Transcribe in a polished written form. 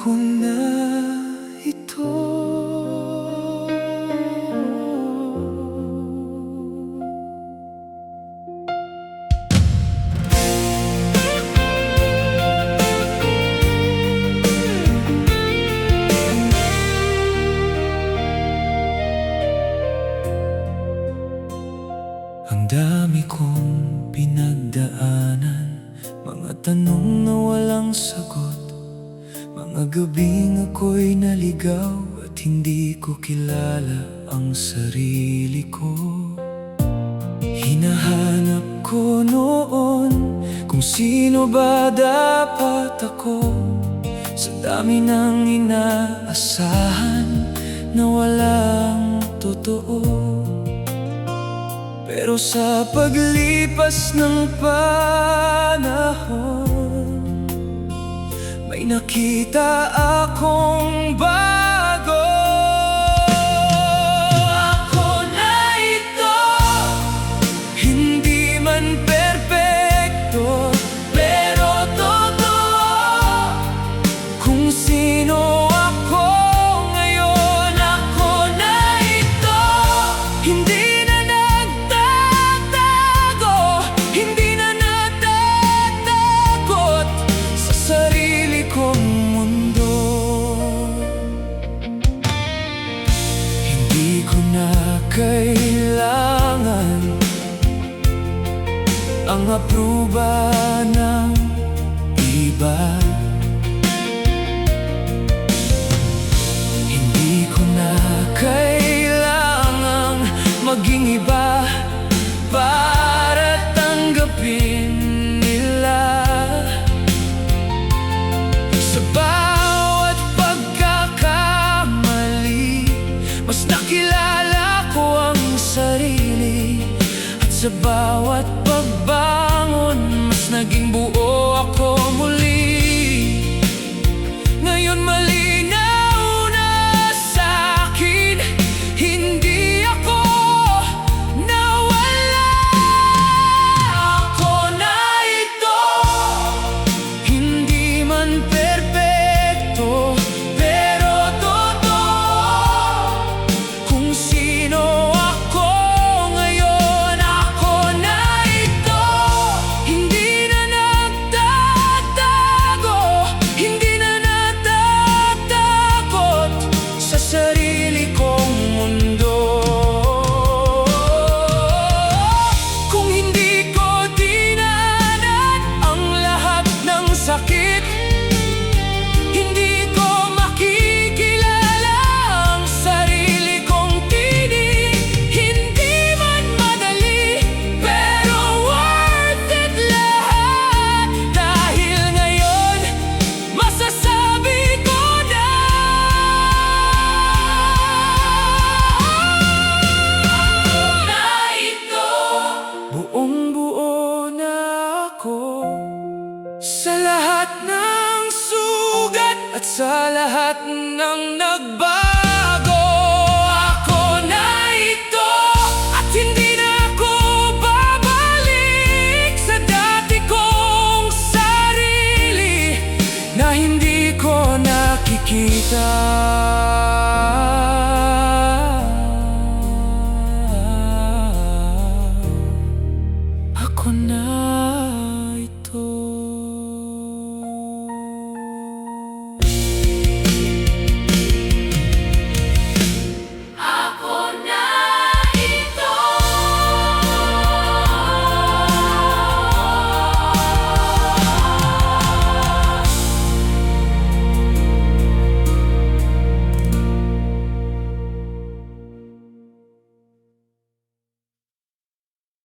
ko na ito. Ang dami kong pinagdaanan, mga tanong na walang sagot, mga gabing ako'y naligaw at hindi ko kilala ang sarili ko. Hinahanap ko noon kung sino ba dapat ako, sa dami ng inaasahan na walang totoo. Pero sa paglipas ng panahon, may nakita akong bago. Ako na ito, hindi man perpekto, pero totoo kung sino ako ngayon. Ako na ito, hindi kailangan ang apruba ng iba. Hindi ko na kailangan maging iba para tanggapin nila. Sa bawat pagkakamali, mas nakilala ko ang sarili, at sa bawat pagbangon, mas naging buo ako muli. Ngayon malinaw na sa'kin, hindi ako nawala. Ako na ito, hindi man perpekto, pero totoo kung sino ako ngayon. Ako na ito, hindi na nagtatago, hindi na natatakot sa sarili kong mundo. Kung hindi ko dinaanan ang lahat ng sakit, hindi ko makikilala ang sarili kong tinig. Hindi man madali, pero worth it lahat, dahil ngayon masasabi ko na ito, buong-buo na ako. Sa lahat ng sugat at sa lahat ng nagbago, ako na ito, at hindi na ako babalik sa dati kong sarili na hindi ko nakikita.